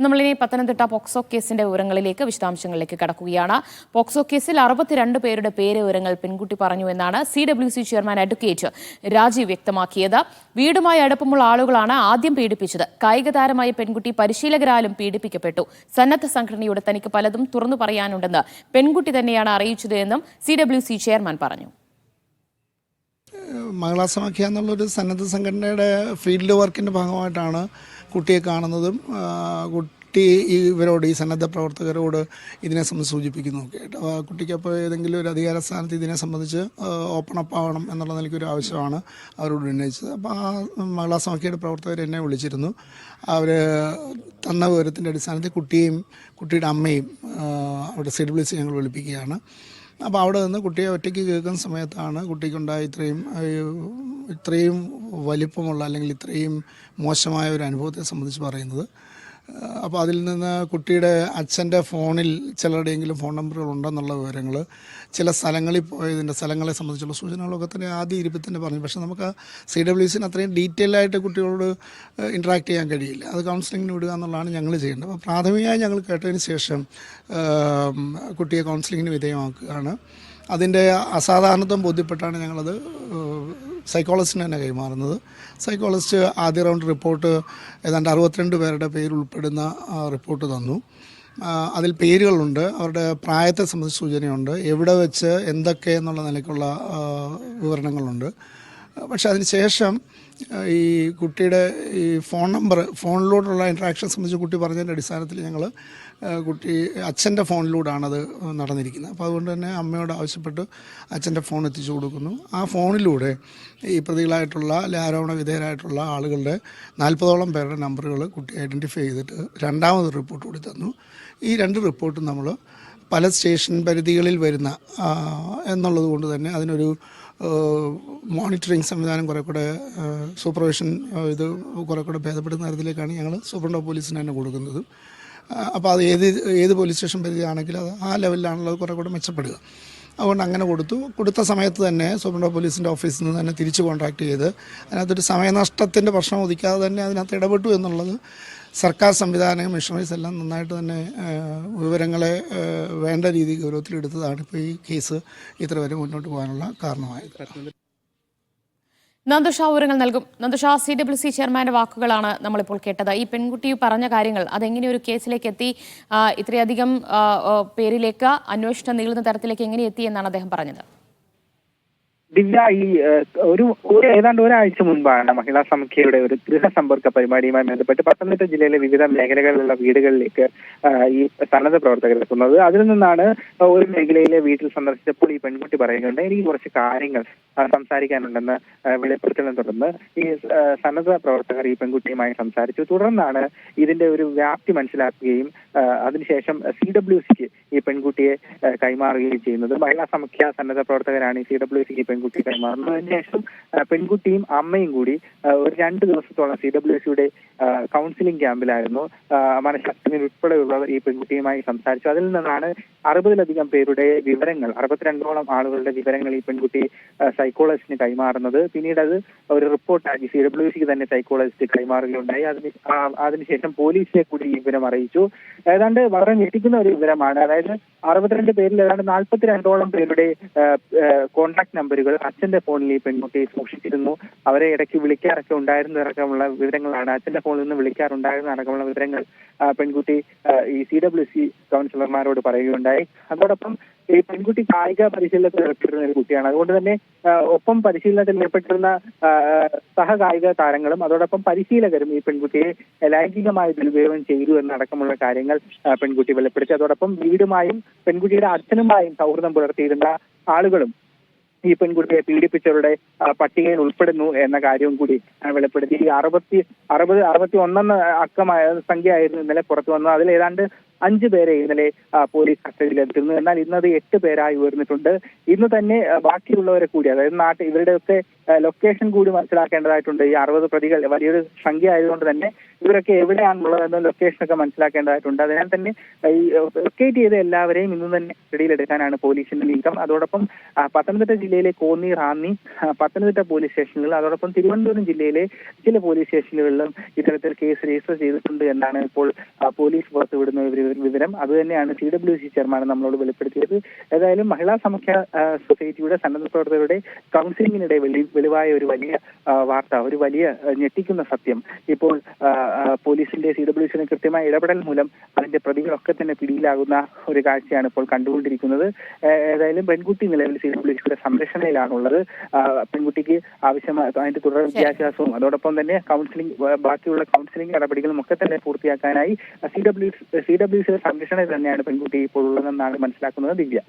നമ്മളിനി പത്തനംതിട്ട പോക്സോ കേസിന്റെ വിവരങ്ങളിലേക്ക് വിശദാംശങ്ങളിലേക്ക് കടക്കുകയാണ്. പോക്സോ കേസിൽ 62 പേരുടെ പേര് വിവരങ്ങൾ പെൺകുട്ടി പറഞ്ഞു എന്നാണ് CWC ചെയർമാൻ അഡ്വക്കേറ്റ് രാജീവ് വ്യക്തമാക്കിയത്. വീടുമായി അടുപ്പമുള്ള ആളുകളാണ് ആദ്യം പീഡിപ്പിച്ചത്. കായിക താരമായ പെൺകുട്ടി പരിശീലകരാലും പീഡിപ്പിക്കപ്പെട്ടു. സന്നദ്ധ സംഘടനയോട് തനിക്ക് പലതും തുറന്നു പറയാനുണ്ടെന്ന് പെൺകുട്ടി തന്നെയാണ് അറിയിച്ചത് എന്നും CWC ചെയർമാൻ പറഞ്ഞു. മഹിളാ സമാഖ്യ എന്നുള്ളൊരു സന്നദ്ധ സംഘടനയുടെ ഫീൽഡ് വർക്കിൻ്റെ ഭാഗമായിട്ടാണ് കുട്ടിയെ കാണുന്നതും കുട്ടി ഇവരോട് ഈ സന്നദ്ധ പ്രവർത്തകരോട് ഇതിനെ സംബന്ധിച്ച് സൂചിപ്പിക്കുന്നതൊക്കെ ആയിട്ട് കുട്ടിക്ക് അപ്പോൾ ഏതെങ്കിലും ഒരു അധികാര സ്ഥാനത്ത് ഇതിനെ സംബന്ധിച്ച് ഓപ്പൺ അപ്പ് ആവണം എന്നുള്ള നിലയ്ക്കൊരു ആവശ്യമാണ് അവരോട് ഉന്നയിച്ചത്. അപ്പോൾ ആ മഹിളാ സമാഖ്യയുടെ പ്രവർത്തകർ എന്നെ വിളിച്ചിരുന്നു. അവർ തന്ന വിവരത്തിൻ്റെ അടിസ്ഥാനത്തിൽ കുട്ടിയെയും കുട്ടിയുടെ അമ്മയും അവിടെ CWC ഞങ്ങൾ വിളിപ്പിക്കുകയാണ്. അപ്പോൾ അവിടെ നിന്ന് കുട്ടിയെ ഒറ്റയ്ക്ക് കേൾക്കുന്ന സമയത്താണ് കുട്ടിക്കുണ്ടായ ഇത്രയും വലിപ്പമുള്ള അല്ലെങ്കിൽ ഇത്രയും മോശമായ ഒരു അനുഭവത്തെ സംബന്ധിച്ച് പറയുന്നത്. അപ്പോൾ അതിൽ നിന്ന് കുട്ടിയുടെ അച്ഛൻ്റെ ഫോണിൽ ചിലരുടെയെങ്കിലും ഫോൺ നമ്പറുകൾ ഉണ്ടെന്നുള്ള വിവരങ്ങൾ, ചില സ്ഥലങ്ങളിൽ പോയതിൻ്റെ സ്ഥലങ്ങളെ സംബന്ധിച്ചുള്ള സൂചനകളൊക്കെ തന്നെ ആദ്യ ഇരുപ്പിൽ തന്നെ പറഞ്ഞു. പക്ഷേ നമുക്ക് CWCന് അത്രയും ഡീറ്റെയിൽ ആയിട്ട് കുട്ടികളോട് ഇൻട്രാക്ട് ചെയ്യാൻ കഴിയില്ല. അത് കൗൺസിലിങ്ങിന് വിടുക എന്നുള്ളതാണ് ഞങ്ങൾ ചെയ്യേണ്ടത്. അപ്പോൾ പ്രാഥമികമായി ഞങ്ങൾ കേട്ടതിന് ശേഷം കുട്ടിയെ കൗൺസിലിങ്ങിന് വിധേയമാക്കുകയാണ്. അതിൻ്റെ അസാധാരണത്വം ബോധ്യപ്പെട്ടാണ് ഞങ്ങളത് സൈക്കോളജിസ്റ്റിന് തന്നെ കൈമാറുന്നത്. സൈക്കോളജിസ്റ്റ് ആദ്യ റൗണ്ട് റിപ്പോർട്ട് ഏതാണ്ട് 62 പേരുടെ പേരുൾപ്പെടുന്ന റിപ്പോർട്ട് തന്നു. അതിൽ പേരുകളുണ്ട്, അവരുടെ പ്രായത്തെ സംബന്ധിച്ച് സൂചനയുണ്ട്, എവിടെ വെച്ച് എന്തൊക്കെ എന്നുള്ള നിലയ്ക്കുള്ള വിവരണങ്ങളുണ്ട്. പക്ഷേ അതിന് ശേഷം ഈ കുട്ടിയുടെ ഈ ഫോൺ നമ്പർ, ഫോണിലൂടെയുള്ള ഇൻട്രാക്ഷൻ സംബന്ധിച്ച് കുട്ടി പറഞ്ഞതിൻ്റെ അടിസ്ഥാനത്തിൽ ഞങ്ങൾ കുട്ടി അച്ഛൻ്റെ ഫോണിലൂടെയാണത് നടന്നിരിക്കുന്നത്. അപ്പോൾ അതുകൊണ്ട് തന്നെ അമ്മയോട് ആവശ്യപ്പെട്ട് അച്ഛൻ്റെ ഫോൺ എത്തിച്ചു കൊടുക്കുന്നു. ആ ഫോണിലൂടെ ഈ പ്രതികളായിട്ടുള്ള ആരോപണ വിധേയരായിട്ടുള്ള ആളുകളുടെ 40ഓളം പേരുടെ നമ്പറുകൾ കുട്ടി ഐഡൻറ്റിഫൈ ചെയ്തിട്ട് രണ്ടാമത് റിപ്പോർട്ട് കൂടി തന്നു. ഈ 2 റിപ്പോർട്ടും നമ്മൾ പല സ്റ്റേഷൻ പരിധികളിൽ വരുന്ന എന്നുള്ളത് കൊണ്ട് തന്നെ അതിനൊരു മോണിറ്ററിങ് സംവിധാനം കുറേ കൂടെ സൂപ്പർവിഷൻ ഇത് കുറേ കൂടെ ഭേദപ്പെടുന്ന തരത്തിലേക്കാണ് ഞങ്ങൾ സൂപ്രണ്ട് ഓഫ് പോലീസിന് തന്നെ കൊടുക്കുന്നത്. അപ്പോൾ അത് ഏത് പോലീസ് സ്റ്റേഷൻ പരിധിയാണെങ്കിലും അത് ആ ലെവലിലാണല്ലോ അത് കുറേ കൂടെ മെച്ചപ്പെടുക. അതുകൊണ്ട് അങ്ങനെ കൊടുത്ത സമയത്ത് തന്നെ സൂപ്രണ്ട് ഓഫ് പോലീസിൻ്റെ ഓഫീസിൽ നിന്ന് തന്നെ തിരിച്ച് കോൺടാക്ട് ചെയ്ത് അതിനകത്തൊരു സമയനഷ്ടത്തിൻ്റെ പ്രശ്നം ഒതുക്കാതെ തന്നെ അതിനകത്ത് ഇടപെട്ടു എന്നുള്ളത് സർക്കാർ സംവിധാനം, മിഷണറീസ് എല്ലാം നന്നായിട്ട് തന്നെ വിവരങ്ങളെ വേണ്ട രീതിയിൽ ഗൗരവത്തിലെടുത്തതാണ് ഇപ്പോൾ ഈ കേസ് ഇത്ര വരെ മുന്നോട്ട് പോകാനുള്ള കാരണമായത്. നന്ദുഷ വിവരങ്ങൾ നൽകും. നന്ദുഷ, CWC ചെയർമാന്റെ വാക്കുകളാണ് നമ്മളിപ്പോൾ കേട്ടത്. ഈ പെൺകുട്ടി പറഞ്ഞ കാര്യങ്ങൾ അതെങ്ങനെ ഒരു കേസിലേക്ക് എത്തി, ഇത്രയധികം പേരിലേക്ക് അന്വേഷണം നീളുന്ന തരത്തിലേക്ക് എങ്ങനെ എത്തി എന്നാണ് അദ്ദേഹം പറഞ്ഞത്? ദിവ്യ, ഈ ഏതാണ്ട് ഒരാഴ്ച മുൻപാണ് മഹിളാ സമാഖ്യയുടെ ഒരു ഗൃഹസമ്പർക്ക പരിപാടിയുമായി ബന്ധപ്പെട്ട് പത്തനംതിട്ട ജില്ലയിലെ വിവിധ മേഖലകളിലുള്ള വീടുകളിലേക്ക് ഈ സന്നദ്ധ പ്രവർത്തകർ എത്തുന്നത്. അതിൽ നിന്നാണ് ഒരു മേഖലയിലെ വീട്ടിൽ സന്ദർശിച്ചപ്പോൾ ഈ പെൺകുട്ടി പറയുന്നുണ്ട്, എനിക്ക് കുറച്ച് കാര്യങ്ങൾ സംസാരിക്കാനുണ്ടെന്ന് വെളിപ്പെടുത്തലിനെ തുടർന്ന് ഈ സന്നദ്ധ പ്രവർത്തകർ ഈ പെൺകുട്ടിയുമായി സംസാരിച്ചു. തുടർന്നാണ് ഇതിന്റെ ഒരു വ്യാപ്തി മനസ്സിലാക്കുകയും അതിനുശേഷം CWCക്ക് ഈ പെൺകുട്ടിയെ കൈമാറുകയും ചെയ്യുന്നത്. മഹിളാ സമാഖ്യ സന്നദ്ധ പ്രവർത്തകരാണ് ഈ CWCക്ക് പെൺകുട്ടി കൈമാറുന്നത്. അതിനുശേഷം പെൺകുട്ടിയും അമ്മയും കൂടി ഒരു 2 ദിവസത്തോളം CWCയുടെ കൗൺസിലിംഗ് ക്യാമ്പിലായിരുന്നു. മനഃശാസ്ത്രജ്ഞർ ഉൾപ്പെടെയുള്ളവർ ഈ പെൺകുട്ടിയുമായി സംസാരിച്ചു. അതിൽ നിന്നാണ് 60ലധികം പേരുടെ വിവരങ്ങൾ, 62ഓളം ആളുകളുടെ വിവരങ്ങൾ ഈ പെൺകുട്ടി സൈക്കോളജിസ്റ്റിന് കൈമാറുന്നത്. പിന്നീട് അത് ഒരു റിപ്പോർട്ടാക്കി CWCക്ക് തന്നെ സൈക്കോളജിസ്റ്റ് കൈമാറുകയുണ്ടായി. അതിനുശേഷം പോലീസിനെ കൂടി ഈ വിവരം അറിയിച്ചു. ഏതാണ്ട് വളരെ ഞെട്ടിക്കുന്ന ഒരു വിവരമാണ്. അതായത് 62 പേരിൽ ഏതാണ്ട് 42ഓളം പേരുടെ കോൺടാക്ട് നമ്പറുകൾ അച്ഛന്റെ ഫോണിൽ ഈ പെൺകുട്ടി സൂക്ഷിച്ചിരുന്നു. അവരെ ഇടയ്ക്ക് വിളിക്കാറൊക്കെ ഉണ്ടായിരുന്നതടക്കമുള്ള വിവരങ്ങളാണ്. അച്ഛന്റെ ഫോണിൽ നിന്ന് വിളിക്കാറുണ്ടായിരുന്ന അടക്കമുള്ള വിവരങ്ങൾ പെൺകുട്ടി ഈ CWC കൗൺസിലർമാരോട് പറയുകയുണ്ടായി. അതോടൊപ്പം ഈ പെൺകുട്ടി കായിക പരിശീലനത്തിൽ ഏർപ്പെട്ടിരുന്ന ഒരു കുട്ടിയാണ്. അതുകൊണ്ട് തന്നെ ഒപ്പം പരിശീലനത്തിൽ ഏർപ്പെട്ടിരുന്ന സഹകായിക താരങ്ങളും അതോടൊപ്പം പരിശീലകരും ഈ പെൺകുട്ടിയെ ലൈംഗികമായി ദുരുപയോഗം ചെയ്തു എന്നടക്കമുള്ള കാര്യങ്ങൾ പെൺകുട്ടി വെളിപ്പെടുത്തി. അതോടൊപ്പം വീടുമായും പെൺകുട്ടിയുടെ അച്ഛനുമായും സൗഹൃദം പുലർത്തിയിരുന്ന ആളുകളും ഈ പെൺകുട്ടിയെ പീഡിപ്പിച്ചവരുടെ പട്ടികയിൽ ഉൾപ്പെടുന്നു എന്ന കാര്യവും കൂടി വെളിപ്പെടുത്തി. 61 അക്കമായ സംഖ്യയായിരുന്നു ഇന്നലെ പുറത്തു വന്നത്. അതിൽ ഏതാണ്ട് 5 പേരെ ഇന്നലെ പോലീസ് കസ്റ്റഡിയിലെടുത്തിരുന്നു. എന്നാൽ ഇന്നത് 8 പേരായി ഉയർന്നിട്ടുണ്ട്. ഇന്ന് തന്നെ ബാക്കിയുള്ളവരെ കൂടി, അതായത് ഇവരുടെയൊക്കെ ലൊക്കേഷൻ കൂടി മനസ്സിലാക്കേണ്ടതായിട്ടുണ്ട്. ഈ 60 പ്രതികൾ വലിയൊരു സംഖ്യ ആയതുകൊണ്ട് തന്നെ ഇവരൊക്കെ എവിടെയാണുള്ളതെന്ന ലൊക്കേഷനൊക്കെ മനസ്സിലാക്കേണ്ടതായിട്ടുണ്ട്. അതിനാൽ തന്നെ ഈ ലൊക്കേറ്റ് ചെയ്ത എല്ലാവരെയും ഇന്ന് തന്നെ പിടിയിലെടുക്കാനാണ് പോലീസിന്റെ നീക്കം. അതോടൊപ്പം പത്തനംതിട്ട ജില്ലയിലെ കോന്നി, റാന്നി, പത്തനംതിട്ട പോലീസ് സ്റ്റേഷനുകൾ, അതോടൊപ്പം തിരുവനന്തപുരം ജില്ലയിലെ ചില പോലീസ് സ്റ്റേഷനുകളിലും ഇത്തരത്തിൽ കേസ് രജിസ്റ്റർ ചെയ്തിട്ടുണ്ട് എന്നാണ് ഇപ്പോൾ പോലീസ് പുറത്തുവിടുന്ന വിവരം. അതുതന്നെയാണ് CWC ചെയർമാൻ നമ്മളോട് വെളിപ്പെടുത്തിയത്. ഏതായാലും മഹിളാ സമുഖ്യ സൊസൈറ്റിയുടെ സന്നദ്ധ പ്രവർത്തകരുടെ കൗൺസിലിംഗിനിടെ വെളിവായ ഒരു വലിയ വാർത്ത, ഒരു വലിയ ഞെട്ടിക്കുന്ന സത്യം ഇപ്പോൾ പോലീസിന്റെ CWCയുടെ കൃത്യമായ ഇടപെടൽ മൂലം അതിന്റെ പ്രതികളൊക്കെ തന്നെ പിടിയിലാകുന്ന ഒരു കാഴ്ചയാണ് ഇപ്പോൾ കണ്ടുകൊണ്ടിരിക്കുന്നത്. ഏതായാലും പെൺകുട്ടി നിലവിൽ CWCയുടെ സംരക്ഷണയിലാണുള്ളത്. പെൺകുട്ടിക്ക് ആവശ്യമായ അതിന്റെ തുടർ വിദ്യാഭ്യാസവും അതോടൊപ്പം തന്നെ കൗൺസിലിംഗ്, ബാക്കിയുള്ള കൗൺസിലിംഗ് നടപടികളും ഒക്കെ തന്നെ പൂർത്തിയാക്കാനായി CWCയുടെ സംരക്ഷണയിൽ തന്നെയാണ് പെൺകുട്ടി ഇപ്പോൾ ഉള്ളതെന്നാണ് മനസ്സിലാക്കുന്നത്. ദിവ്യ.